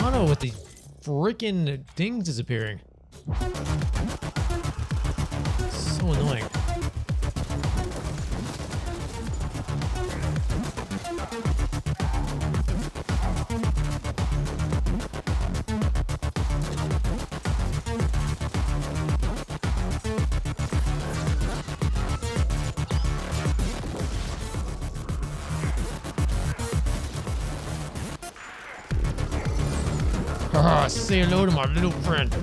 Toronto with the freaking things disappearing. So annoying. Haha, say hello to my little friend.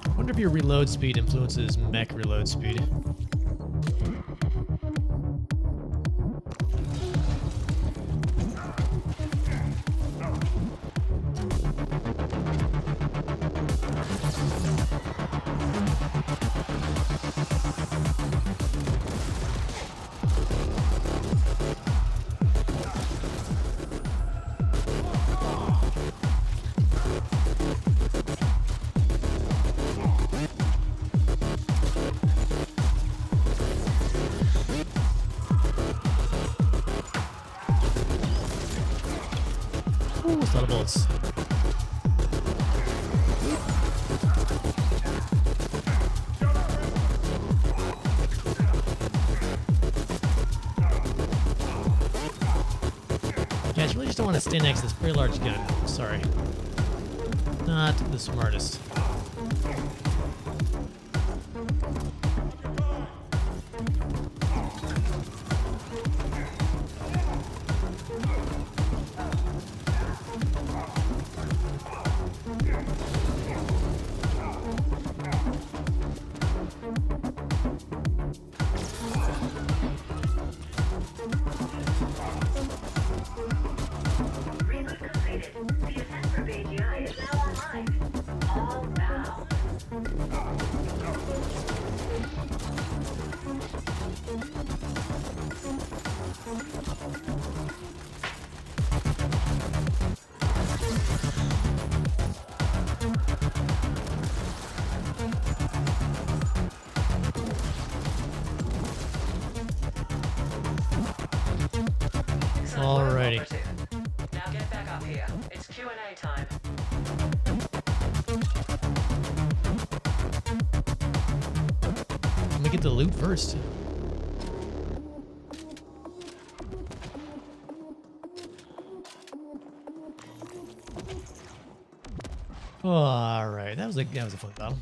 I wonder if your reload speed influences mech reload speed. Ooh, a lot of bullets. Guys, you really just don't want to stay next to this very large gun. Sorry. Not the smartest. Alrighty. Now get back up here. It's Q&A time. Let me get the loot first. Alright, that was a fun battle.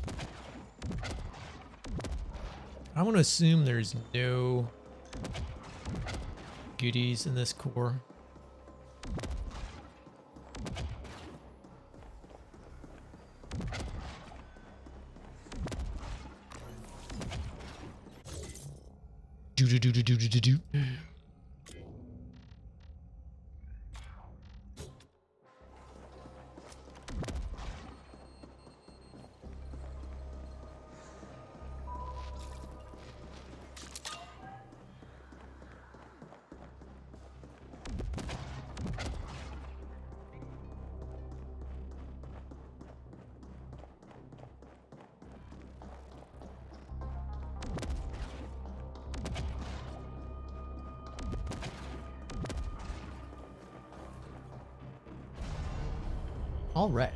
I want to assume there's no goodies in this core. Do. All right.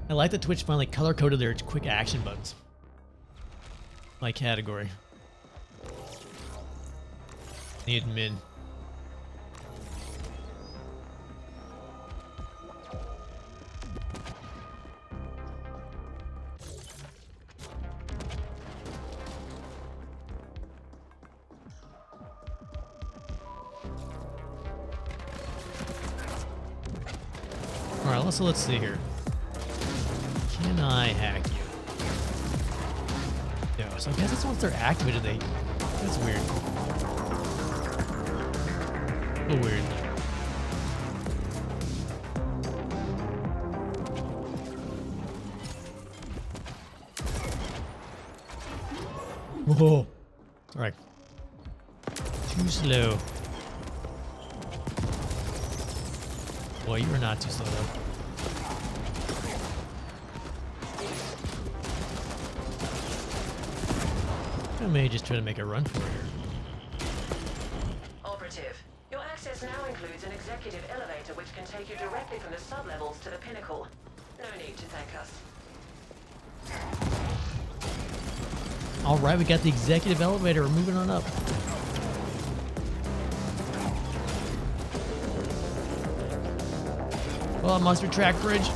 I like that Twitch finally color-coded their quick action buttons. My category. The admin. Alright, so let's see here. Can I hack you? No, so I guess it's once they're activated, that's weird. A little weird. Whoa. Sorry. Too slow. Boy, you are not too slow though. I may just try to make a run for it here. Operative. Your access now includes an executive elevator which can take you directly from the sublevels to the pinnacle. No need to thank us. All right, we got the executive elevator. We're moving on up. Oh, monster track bridge.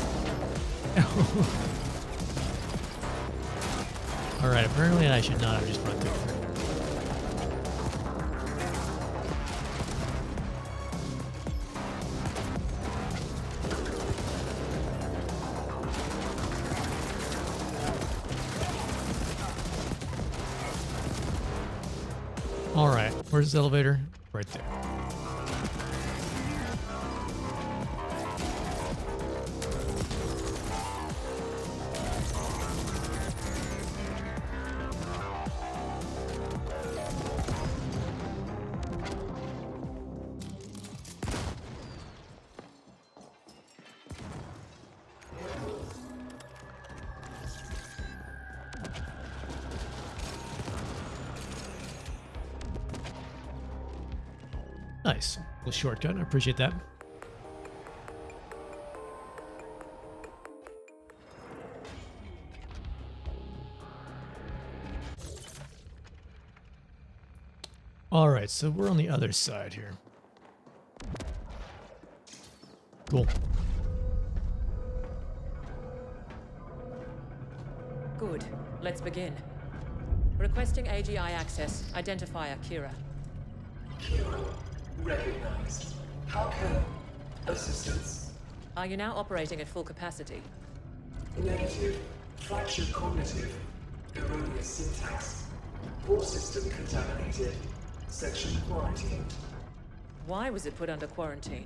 All right, apparently I should not have just run through it. All right, where's this elevator? Right there. Nice. Little shortcut. I appreciate that. All right, so we're on the other side here. Cool. Good. Let's begin. Requesting AGI access. Identifier Kira. Kira, recognized. How can assistance? Are you now operating at full capacity? Negative. Fractured cognitive. Erroneous syntax. Core system contaminated. Section quarantined. Why was it put under quarantine?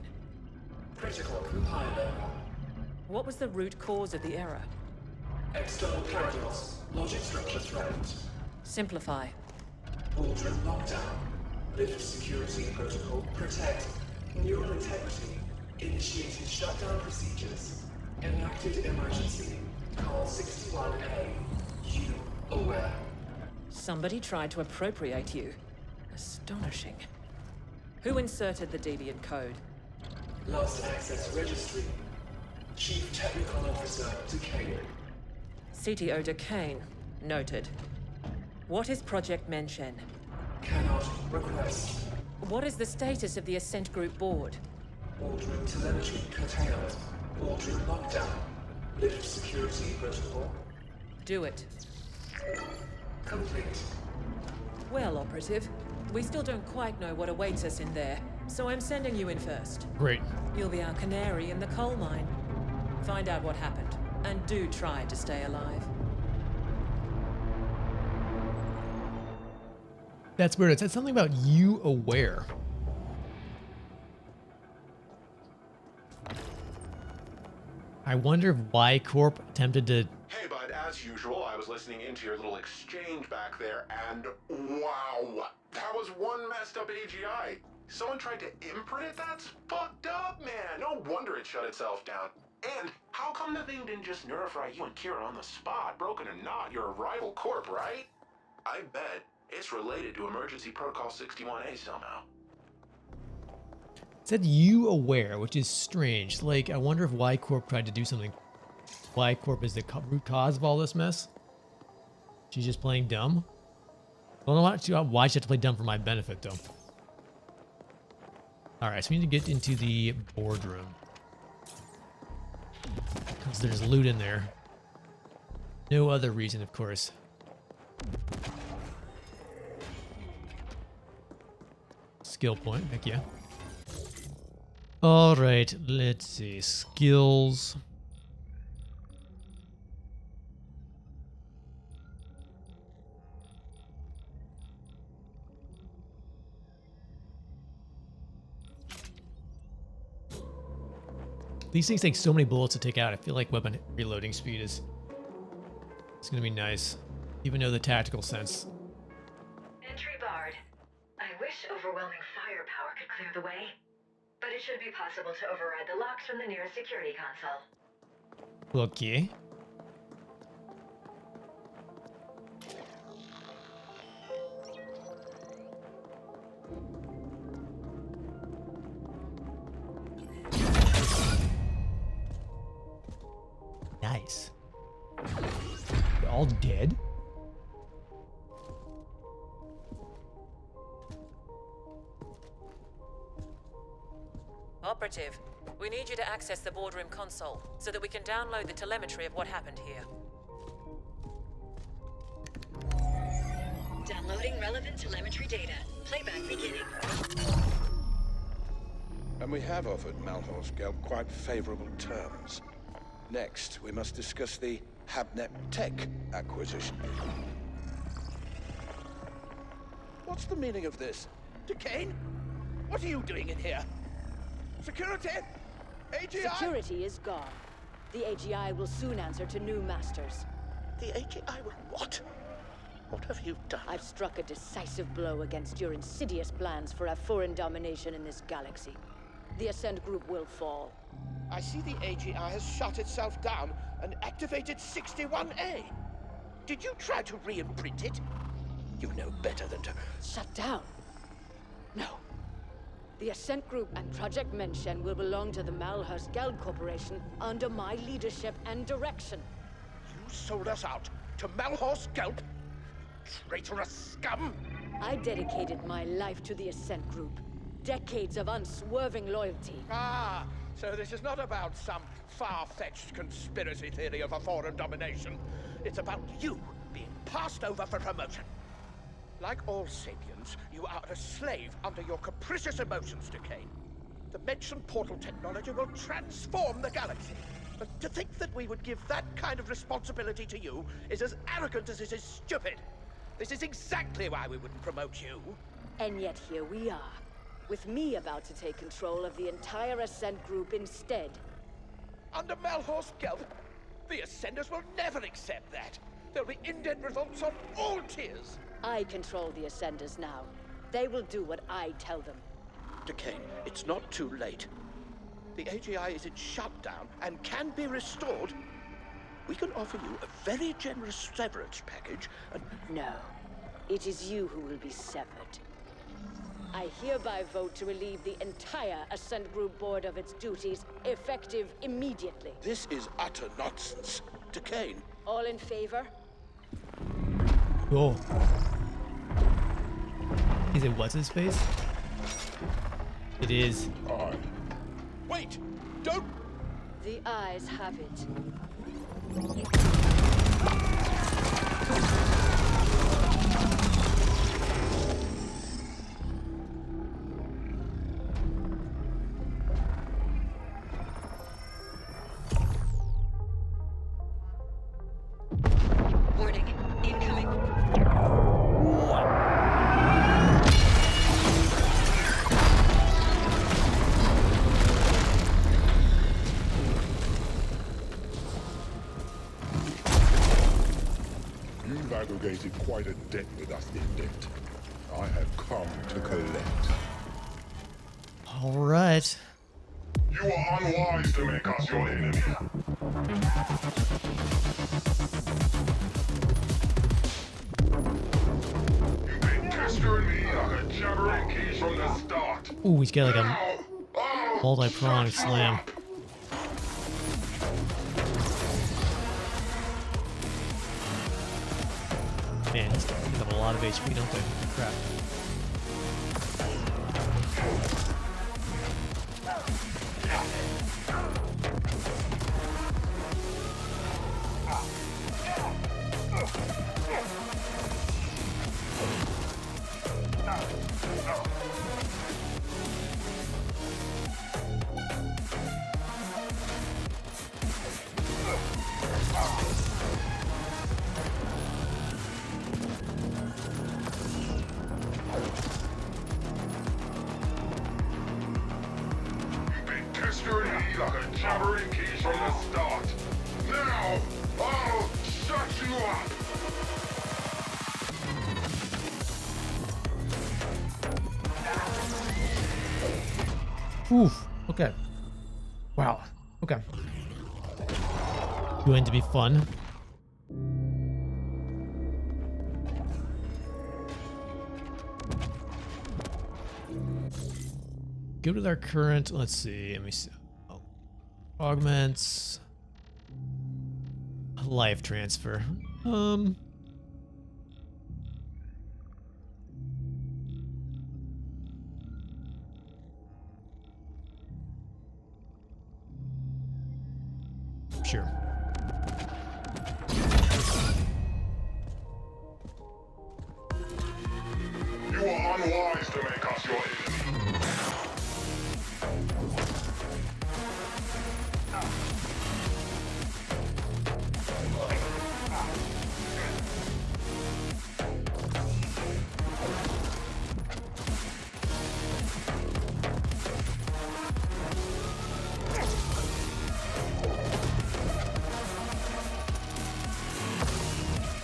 Critical compiler. What was the root cause of the error? External paradox. Logic structure threatened. Simplify. Aldrin lockdown. Lift security protocol. Protect. Neural integrity. Initiated shutdown procedures. Enacted emergency. Call 61A. You aware. Somebody tried to appropriate you. Astonishing. Who inserted the deviant code? Last access registry. Chief Technical Officer Decay. CTO Decane. Noted. What is Project Menshen? Cannot request. What is the status of the Ascent Group board? Ordering telemetry curtailed. Ordering lockdown. Lift security protocol. Do it. Complete. Well, Operative, we still don't quite know what awaits us in there, so I'm sending you in first. Great. You'll be our canary in the coal mine. Find out what happened, and do try to stay alive. That's weird. It said something about you aware. I wonder if Y Corp attempted to... Hey, bud, as usual, I was listening into your little exchange back there, and wow, that was one messed up AGI. Someone tried to imprint it? That's fucked up, man. No wonder it shut itself down. And how come the thing didn't just nerfry you and Kira on the spot? Broken or not, you're a rival corp, right? I bet it's related to Emergency Protocol 61A somehow. It said you aware, which is strange. Like, I wonder if Y Corp tried to do something. Y Corp is the root cause of all this mess. She's just playing dumb. Well, no, why she have to play dumb for my benefit, though? All right, so we need to get into the boardroom. Because there's loot in there. No other reason, of course. Skill point, heck yeah. All right, let's see. Skills. These things take so many bullets to take out. I feel like weapon reloading speed is... It's going to be nice. Even though the tactical sense overwhelming firepower could clear the way. But it should be possible to override the locks from the nearest security console. Okay. Nice. They're all dead? Operative, we need you to access the boardroom console so that we can download the telemetry of what happened here. Downloading relevant telemetry data. Playback beginning. And we have offered Malhorst Gelb quite favorable terms. Next, we must discuss the Habnet Tech acquisition. What's the meaning of this? Decane? What are you doing in here? Security? AGI? Security is gone. The AGI will soon answer to new masters. The AGI will what? What have you done? I've struck a decisive blow against your insidious plans for a foreign domination in this galaxy. The Ascent group will fall. I see the AGI has shut itself down and activated 61A. Did you try to re-imprint it? You know better than to... Shut down? No. The Ascent group and Project Menshen will belong to the Malhorst Gelb Corporation under my leadership and direction. You sold us out to Malhorst Gelb? Traitorous scum! I dedicated my life to the Ascent group. Decades of unswerving loyalty. Ah, so this is not about some far-fetched conspiracy theory of a foreign domination. It's about you being passed over for promotion. Like all sapiens, you are a slave under your capricious emotions, Decane. The mentioned portal technology will transform the galaxy. But to think that we would give that kind of responsibility to you is as arrogant as it is stupid. This is exactly why we wouldn't promote you. And yet here we are, with me about to take control of the entire Ascent group instead. Under Malhorst Gelb, the Ascenders will never accept that. There'll be indent revolts on all tiers. I control the Ascenders now. They will do what I tell them. Decane, it's not too late. The AGI is in shutdown and can be restored. We can offer you a very generous severance package and... No, it is you who will be severed. I hereby vote to relieve the entire Ascent Group board of its duties, effective immediately. This is utter nonsense. Decane. All in favor? Cool. Is it what's his face? It is. Wait! Don't... The eyes have it. Warning. Incoming. You've aggregated quite a debt with us, Indent. I have come to collect. All right. You are unwise to make us your enemy. You've been pestering me like a jabbering keys from the start. Ooh, he's got like a Now, I'll multi-pronged shut you slam. up. Man, he's got a lot of HP, don't they? Crap. You've been pestering me like a jabbering keys from the start. Now, I'll shut you up. Oof. Okay. Wow. Okay. Going to be fun. Good with our current. Let's see. Let me see. Oh. Augments. Life transfer. Sure. You are unwise to make us your enemy.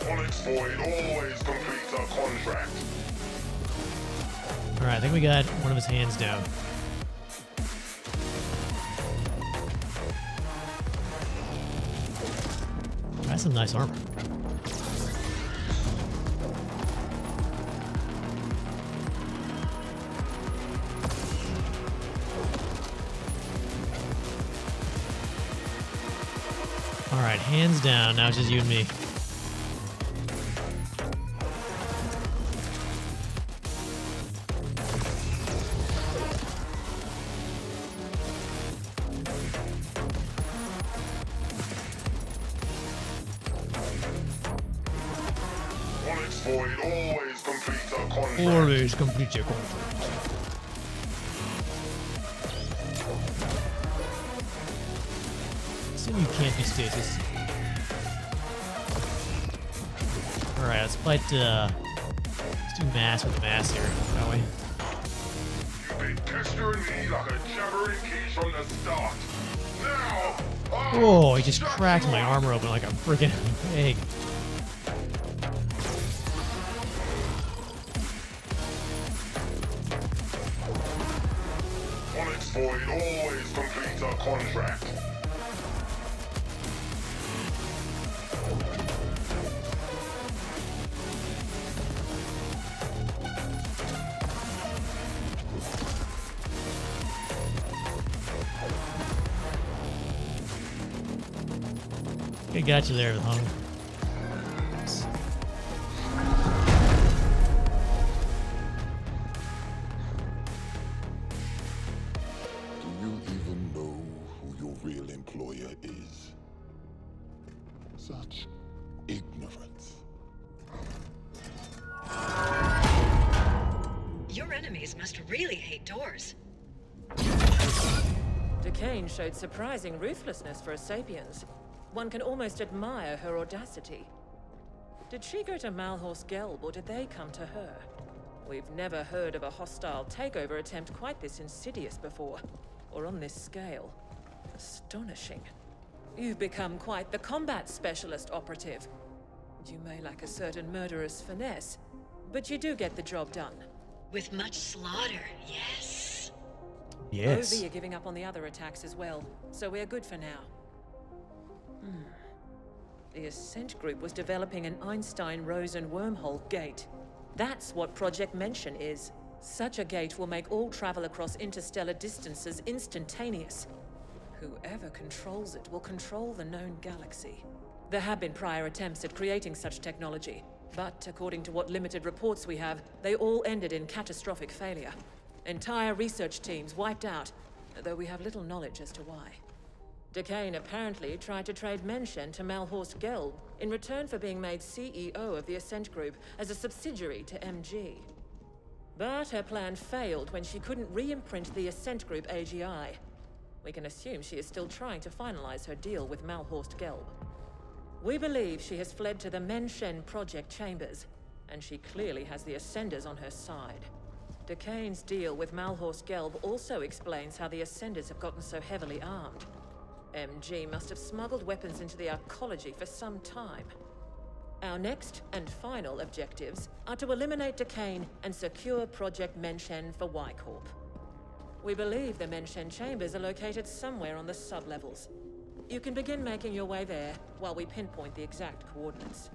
Onyx Void always completes a contract. All right, I think we got one of his hands down. That's some nice armor. All right, hands down. Now it's just you and me. Onyx Void always completes a contract. Always complete your contract. Assume you can't be stasis. Alright, let's fight, let's do mass with mass here, shall we? You've been pestering me like a jabbering quiche from the start. Now, Oh, he just cracked my armor open like a freaking egg. Onyx Void always completes a contract. I got you there, hung. Do you even know who your real employer is? Such ignorance. Your enemies must really hate doors. Decane showed surprising ruthlessness for a Sapiens. One can almost admire her audacity. Did she go to Malhorse Gelb, or did they come to her? We've never heard of a hostile takeover attempt quite this insidious before, or on this scale. Astonishing. You've become quite the combat specialist operative. You may lack a certain murderous finesse, but you do get the job done. With much slaughter, yes. Yes. OV are giving up on the other attacks as well, so we're good for now. The Ascent group was developing an Einstein-Rosen wormhole gate. That's what Project Mention is. Such a gate will make all travel across interstellar distances instantaneous. Whoever controls it will control the known galaxy. There have been prior attempts at creating such technology, but according to what limited reports we have, they all ended in catastrophic failure. Entire research teams wiped out, though we have little knowledge as to why. Decane apparently tried to trade Mention to Malhorse Gelb in return for being made CEO of the Ascent Group as a subsidiary to MG. But her plan failed when she couldn't re-imprint the Ascent Group AGI. We can assume she is still trying to finalize her deal with Malhorse Gelb. We believe she has fled to the Mention project chambers, and she clearly has the Ascenders on her side. Decane's deal with Malhorse Gelb also explains how the Ascenders have gotten so heavily armed. MG must have smuggled weapons into the arcology for some time. Our next and final objectives are to eliminate Decane and secure Project Mention for Y Corp. We believe the Menshen chambers are located somewhere on the sublevels. You can begin making your way there while we pinpoint the exact coordinates.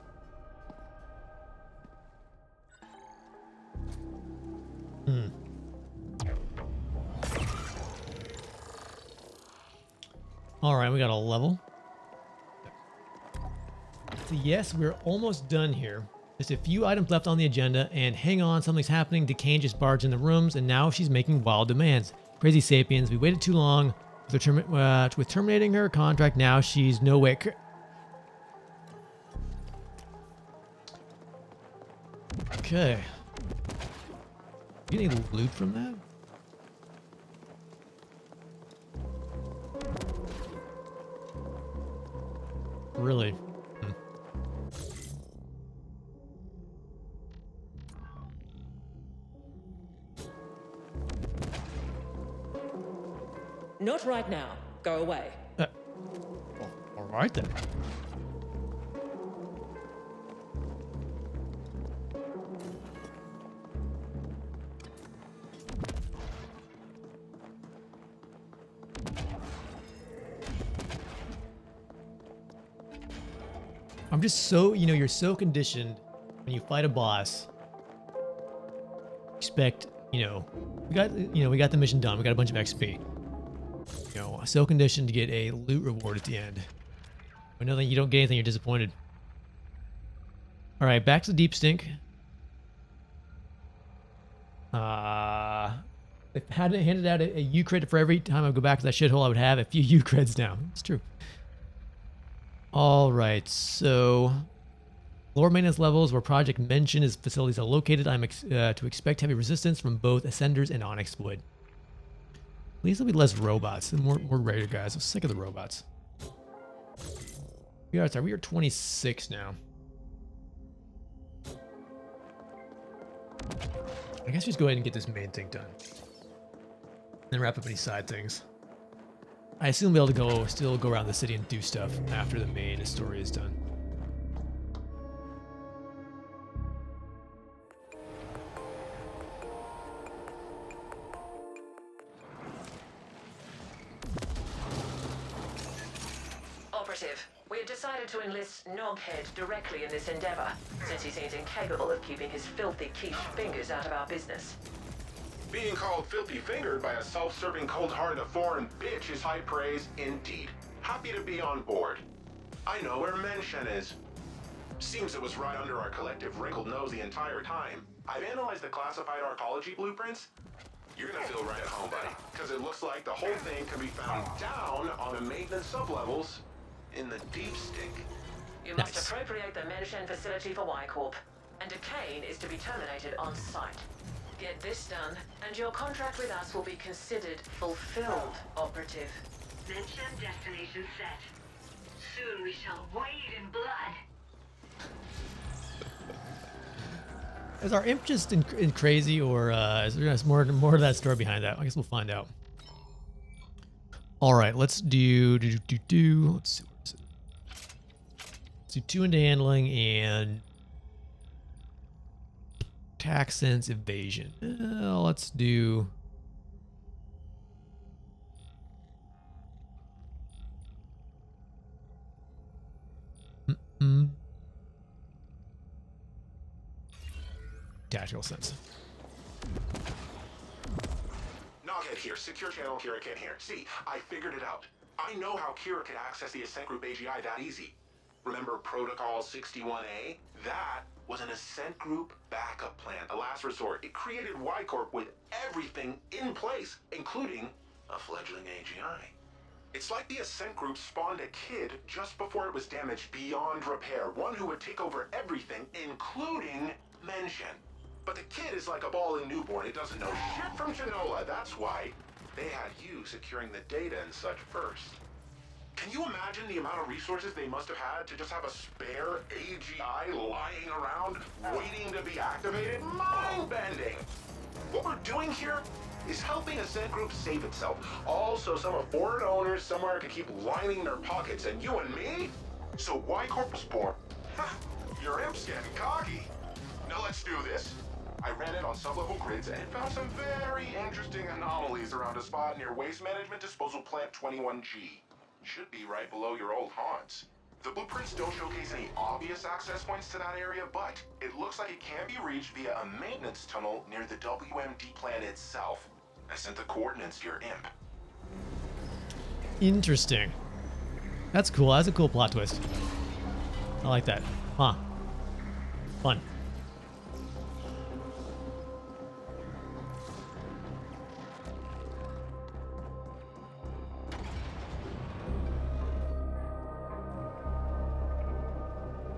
All right, we got a level. So yes, we're almost done here. Just a few items left on the agenda, and hang on, something's happening. Decane just barged in the rooms, and now she's making wild demands. Crazy sapiens, we waited too long with terminating her contract. Now she's no way. Okay. You get any loot from that? Really? Not right now. Go away. All right then. I'm just so, you're so conditioned when you fight a boss. Expect, we got the mission done. We got a bunch of XP. So conditioned to get a loot reward at the end. But you don't get anything, you're disappointed. All right, back to the deep stink. If I had handed out a U credit for every time I go back to that shithole, I would have a few U creds now. It's true. All right, so lower maintenance levels where Project Mention is facilities are located. I'm to expect heavy resistance from both Ascenders and Onyx Wood. Please there'll be less robots and more regular guys. I'm sick of the robots. We are 26 now. I guess just go ahead and get this main thing done. Then wrap up any side things. I assume we'll be able to still go around the city and do stuff after the main story is done. Operative, we have decided to enlist Noghead directly in this endeavor, since he seems incapable of keeping his filthy quiche fingers out of our business. Being called filthy-fingered by a self-serving, cold-hearted foreign bitch is high praise indeed. Happy to be on board. I know where Menshen is. Seems it was right under our collective wrinkled nose the entire time. I've analyzed the classified arcology blueprints. You're gonna feel right at home, buddy, because it looks like the whole thing can be found down on the maintenance sublevels in the deep stink. You must appropriate the Menshen facility for Y Corp, and Decane is to be terminated on site. Get this done, and your contract with us will be considered fulfilled, Operative. Mention destination set. Soon we shall wade in blood. Is our imp just in crazy, or is there more to that story behind that? I guess we'll find out. All right, let's do. Let's see. Let's do 2 into handling and tax sense evasion. Let's do. Tactical sense. Noghead here, secure channel Kira can here. See, I figured it out. I know how Kira could access the Ascent Group AGI that easy. Remember Protocol 61A? That was an Ascent Group backup plan, a last resort. It created Y Corp with everything in place, including a fledgling AGI. It's like the Ascent Group spawned a kid just before it was damaged beyond repair, one who would take over everything, including Menshen. But the kid is like a bawling newborn. It doesn't know shit from Shinola. That's why they had you securing the data and such first. Can you imagine the amount of resources they must have had to just have a spare AGI lying around, waiting to be activated? Mind-bending! What we're doing here is helping Ascent Group save itself. Also, some of foreign owners somewhere could keep lining their pockets, and you and me? So Y Corp was born. Ha! Your imp's getting cocky. Now let's do this. I ran it on sublevel grids and found some very interesting anomalies around a spot near Waste Management Disposal Plant 21G. Should be right below your old haunts. The blueprints don't showcase any obvious access points to that area, but it looks like it can be reached via a maintenance tunnel near the WMD plant itself. I sent the coordinates to your imp. Interesting. That's cool. That's a cool plot twist. I like that. Huh. Fun.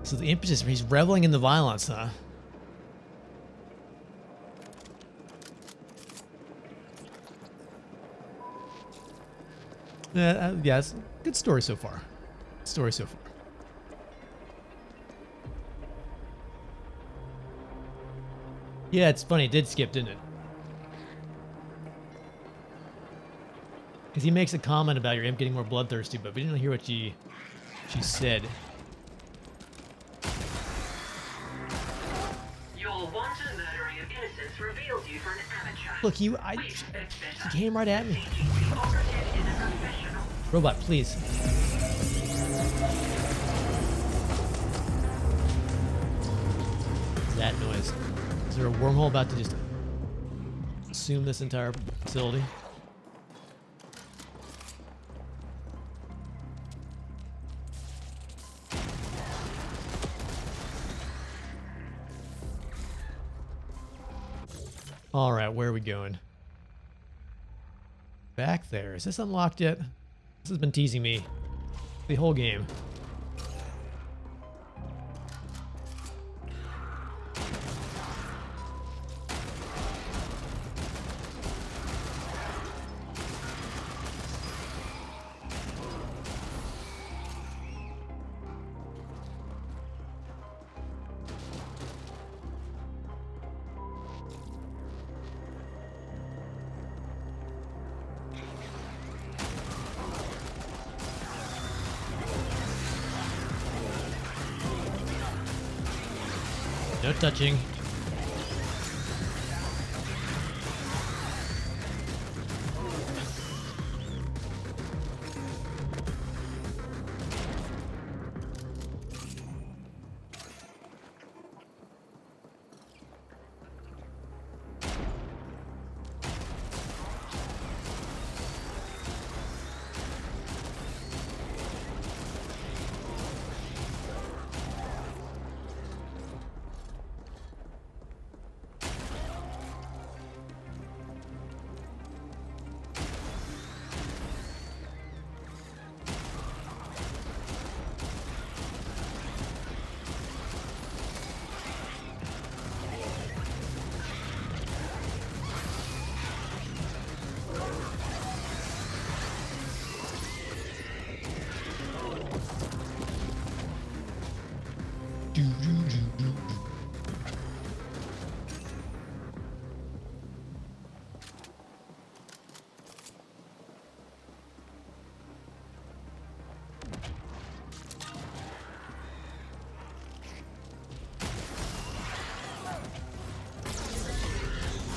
So the imp is just, he's reveling in the violence, huh? Yeah, it's a good story so far. Story so far. Yeah, it's funny. It did skip, didn't it? Because he makes a comment about your imp getting more bloodthirsty, but we didn't hear what she said. Your wanton murdering of innocents reveals you for an amateur. Look, he came right at me. Robot, please. That noise. Is there a wormhole about to just consume this entire facility? All right, where are we going? Back there. Is this unlocked yet? This has been teasing me the whole game. No touching.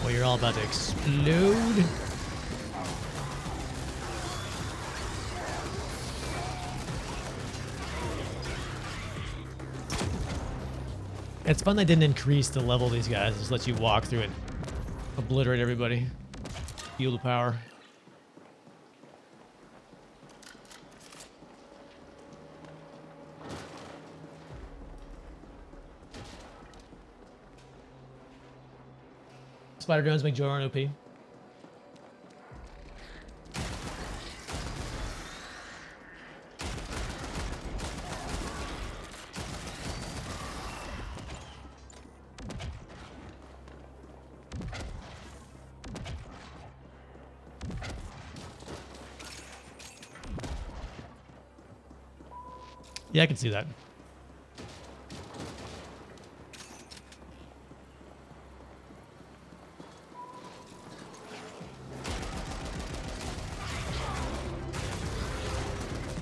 Well, you're all about to explode. It's fun they didn't increase the level of these guys. Just let you walk through and obliterate everybody. Feel the power. Spider drones make Joran OP. Yeah, I can see that.